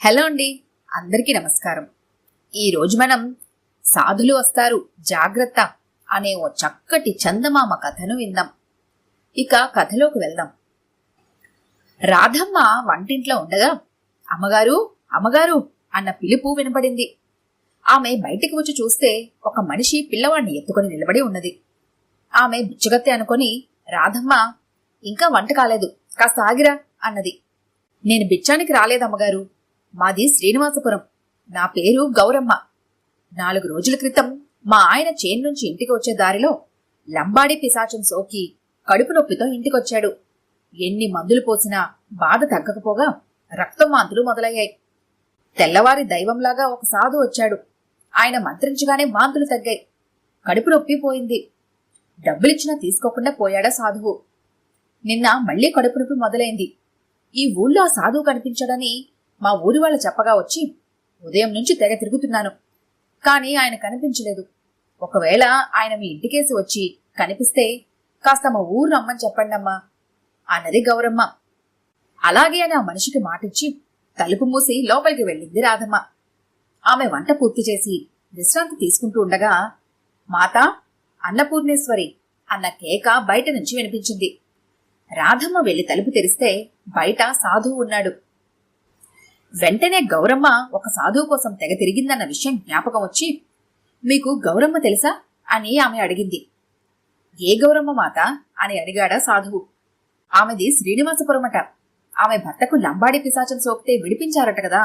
Hello అండి, అందరికీ నమస్కారం. ఈరోజు మనం సాధులు వస్తారు జాగ్రత్త అనే ఓ చక్కటి చందమామ కథను విందాం. ఇక కథలోకి వెళ్దాం. రాధమ్మ వంటింట్లో ఉండగా అమ్మగారు అమ్మగారు అన్న పిలుపు వినపడింది. ఆమె బయటికి వచ్చి చూస్తే ఒక మనిషి పిల్లవాడిని ఎత్తుకొని నిలబడి ఉన్నది. ఆమె బిచ్చగత్తె అనుకొని రాధమ్మ ఇంకా వంట కాలేదు, కాస్త ఆగిరా అన్నది. నేను బిచ్చానికి రాలేదమ్మగారు, మాది శ్రీనివాసపురం, నా పేరు గౌరమ్మ. 4 రోజుల క్రితం మా ఆయన చేను నుంచి ఇంటికి వచ్చే దారిలో లంబాడి పిశాచం సోకి కడుపు నొప్పితో ఇంటికొచ్చాడు. ఎన్ని మందులు పోసినా బాధ తగ్గకపోగా రక్తం వాంతులు మొదలయ్యాయి. తెల్లవారి దైవంలాగా ఒక సాధు వచ్చాడు. ఆయన మంత్రించగానే వాంతులు తగ్గాయి, కడుపు నొప్పి పోయింది. డబ్బులిచ్చినా తీసుకోకుండా పోయాడా సాధువు. నిన్న మళ్లీ కడుపు నొప్పి మొదలైంది. ఈ ఊళ్ళో ఆ సాధువు కనిపించడని మా ఊరి వాళ్ళు చెప్పగా వచ్చి ఉదయం నుంచి తెగ తిరుగుతున్నాను, కాని ఆయన కనిపించలేదు. ఒకవేళ ఆయన మీ ఇంటికేసి వచ్చి కనిపిస్తే కాస్త మా ఊరు రమ్మని చెప్పండమ్మా అన్నది గౌరమ్మ. అలాగే అని ఆ మనిషికి మాటిచ్చి తలుపు మూసి లోపలికి వెళ్ళింది రాధమ్మ. ఆమె వంట పూర్తి చేసి విశ్రాంతి తీసుకుంటూ ఉండగా మాతా అన్నపూర్ణేశ్వరి అన్న కేక బయట నుంచి వినిపించింది. రాధమ్మ వెళ్లి తలుపు తెరిస్తే బయట సాధువు ఉన్నాడు. వెంటనే గౌరమ్మ ఒక సాధువు కోసం తెగ తిరిగిందన్న విషయం జ్ఞాపకం వచ్చి, మీకు గౌరమ్మ తెలుసా అని ఆమె అడిగింది. ఏ గౌరమ్మ మాత అని అడిగాడా సాధువు. ఆమెది శ్రీనివాసపురమట. ఆమె భర్తకు లంబాడి పిశాచం సోకితే విడిపించారట కదా,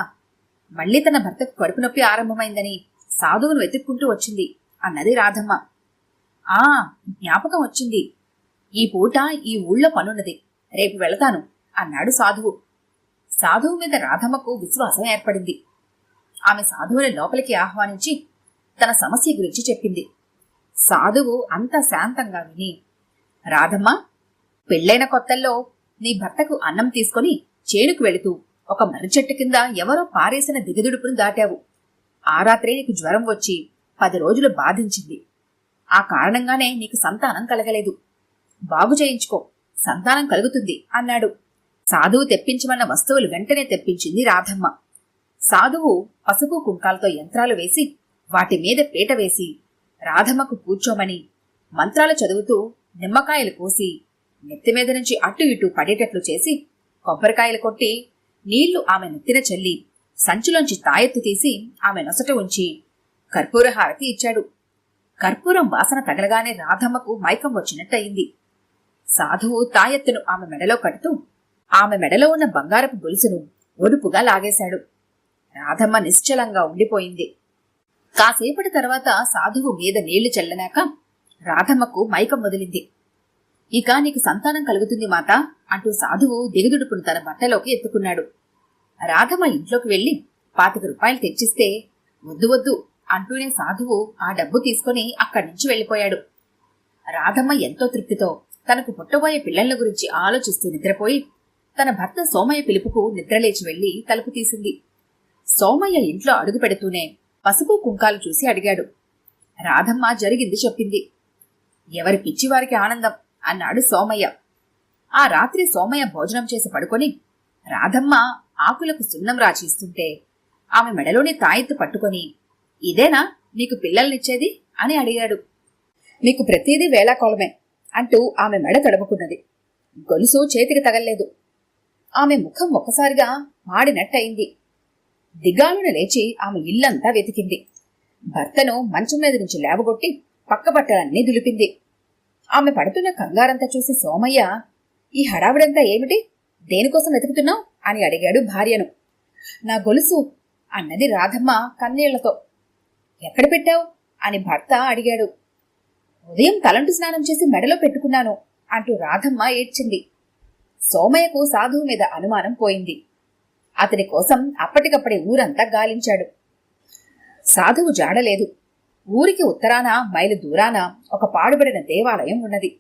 మళ్లీ తన భర్తకు కడుపు నొప్పి ఆరంభమైందని సాధువును వెతుక్కుంటూ వచ్చింది అన్నది రాధమ్మ. ఆ జ్ఞాపకం వచ్చింది, ఈ పూట ఈ ఊళ్ళో పనున్నది, రేపు వెళతాను అన్నాడు సాధువు. సాధువు మీద రాధమ్మకు విశ్వాసం ఏర్పడింది. ఆమె సాధువుని లోపలికి ఆహ్వానించి తన సమస్య గురించి చెప్పింది. సాధువు అంత శాంతంగా విని, రాధమ్మ, పెళ్లైన కొత్తల్లో నీ భర్తకు అన్నం తీసుకుని చేనుకు వెళుతూ ఒక మర్రి చెట్టు కింద ఎవరో పారేసిన దిగదుడుపును దాటావు. ఆ రాత్రే నీకు జ్వరం వచ్చి 10 రోజులు బాధించింది. ఆ కారణంగానే నీకు సంతానం కలగలేదు. బాగు చేయించుకో, సంతానం కలుగుతుంది అన్నాడు. సాధువు తెప్పించమన్న వస్తువులు వెంటనే తెప్పించింది రాధమ్మ. సాధువు పసుపు కుంకాలతో యంత్రాలు వేసి వాటి మీద పీట వేసి రాధమ్మకు కూర్చోమని మంత్రాలు చదువుతూ నిమ్మకాయలు కోసి నెత్తిమీద నుంచి అటు ఇటు పడేటట్లు చేసి కొబ్బరికాయలు కొట్టి నీళ్లు ఆమె నెత్తిన చల్లి సంచిలోంచి తాయెత్తు తీసి ఆమె నొసట ఉంచి కర్పూర హారతి ఇచ్చాడు. కర్పూరం వాసన తగలగానే రాధమ్మకు మైకం వచ్చినట్టయింది. సాధువు తాయెత్తును ఆమె మెడలో కడుతూ ఆమె మెడలో ఉన్న బంగారపు గొలుసును ఒడుపుగా లాగేశాడు. రాధమ్మ నిశ్చలంగా ఉండిపోయింది. కాసేపటి తర్వాత సాధువు మీద నీళ్లు చల్లనాక రాధమ్మకు మైకం వదిలింది. ఇక నీకు సంతానం కలుగుతుంది మాతా అంటూ సాధువు దిగుదుడుపును తన బట్టలోకి ఎత్తుకున్నాడు. రాధమ్మ ఇంట్లోకి వెళ్లి 25 రూపాయలు తెచ్చిస్తే వద్దు వద్దు అంటూనే సాధువు ఆ డబ్బు తీసుకుని అక్కడి నుంచి వెళ్లిపోయాడు. రాధమ్మ ఎంతో తృప్తితో తనకు పుట్టబోయే పిల్లల గురించి ఆలోచిస్తూ నిద్రపోయి తన భర్త సోమయ్య పిలుపుకు నిద్రలేచి వెళ్లి తలుపు తీసింది. సోమయ్య ఇంట్లో అడుగు పెడుతూనే పసుపు కుంకాలు చూసి అడిగాడు. రాధమ్మ జరిగింది చెప్పింది. ఎవరి పిచ్చివారికి ఆనందం అన్నాడు సోమయ్య. ఆ రాత్రి సోమయ్య భోజనం చేసి పడుకొని రాధమ్మ ఆకులకు సున్నం రాచిస్తుంటే ఆమె మెడలోని తాయెత్తు పట్టుకొని, ఇదేనా నీకు పిల్లల్నిచ్చేది అని అడిగాడు. మీకు ప్రతిదీ వేళాకోళమే అంటూ ఆమె మెడ తడుముకున్నది. గొలుసు చేతికి తగల్లేదు. ఆమె ముఖం ఒక్కసారిగా మాడినట్టయింది. దిగాలున లేచి ఆమె ఇల్లంతా వెతికింది. భర్తను మంచం మీద నుంచి లేవగొట్టి పక్క బట్టలన్నీ దులిపింది. ఆమె పడుతున్న కంగారంతా చూసి సోమయ్య, ఈ హడావిడంతా ఏమిటి, దేనికోసం వెతుకుతున్నావు అని అడిగాడు భార్యను. నా గొలుసు అన్నది రాధమ్మ కన్నీళ్లతో. ఎక్కడ పెట్టావు అని భర్త అడిగాడు. ఉదయం తలంటు స్నానం చేసి మెడలో పెట్టుకున్నాను అంటూ రాధమ్మ ఏడ్చింది. సోమయ్యకు సాధువు మీద అనుమానం పోయింది. అతని కోసం అప్పటికప్పుడే ఊరంతా గాలించాడు. సాధువు జాడలేదు. ఊరికి ఉత్తరాన మైలు దూరాన ఒక పాడుబడిన దేవాలయం ఉన్నది.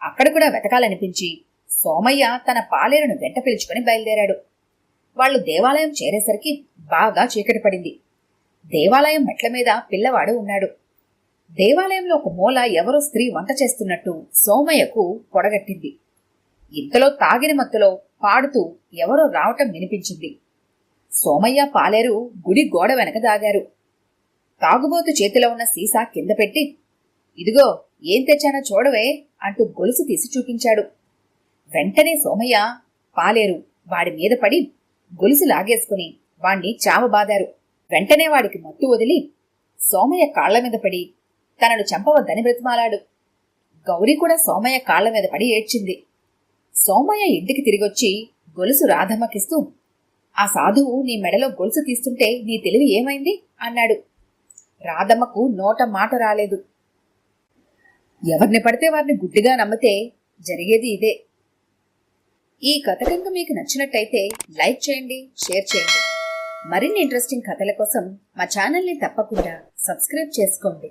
అక్కడ కూడా వెతకాలనిపించి సోమయ్య తన పాలేరును వెంట పిలుచుకుని బయలుదేరాడు. వాళ్లు దేవాలయం చేరేసరికి బాగా చీకటి పడింది. దేవాలయం మెట్ల మీద పిల్లవాడు ఉన్నాడు. దేవాలయంలో ఒక మూల ఎవరో స్త్రీ వంట చేస్తున్నట్టు సోమయ్యకు పొడగట్టింది. ఇంతలో తాగిన మత్తులో పాడుతూ ఎవరో రావటం వినిపించింది. సోమయ్య పాలేరు గుడి గోడ వెనక దాగారు. తాగుబోతు చేతిలో ఉన్న సీసా కింద పెట్టి, ఇదిగో ఏం తెచ్చానో చూడవే అంటూ గొలుసు తీసి చూపించాడు. వెంటనే సోమయ్య, పాలేరు వాడి మీద పడి గొలుసు లాగేసుకుని వాణ్ణి చావబాదారు. వెంటనే వాడికి మత్తు వదిలి సోమయ్య కాళ్ల మీద పడి తనను చంపవద్దని బ్రతిమాలాడు. గౌరీ కూడా సోమయ్య కాళ్ల మీద పడి ఏడ్చింది. సోమయ్య ఇంటికి తిరిగొచ్చి గొలుసు రాధమ్మకిస్తూ, ఆ సాధువు నీ మెడలో గొలుసు తీస్తుంటే నీ తెలివి ఏమైంది అన్నాడు. రాధమ్మకు నోట మాట రాలేదు. ఎవరిని పడితే వారిని గుడ్డిగా నమ్మితే జరిగేది ఇదే. ఈ కథ కనుక మీకు నచ్చినట్టయితే లైక్ చేయండి, షేర్ చేయండి. మరిన్ని ఇంట్రెస్టింగ్ కథల కోసం మా ఛానల్ని తప్పకుండా సబ్స్క్రైబ్ చేసుకోండి.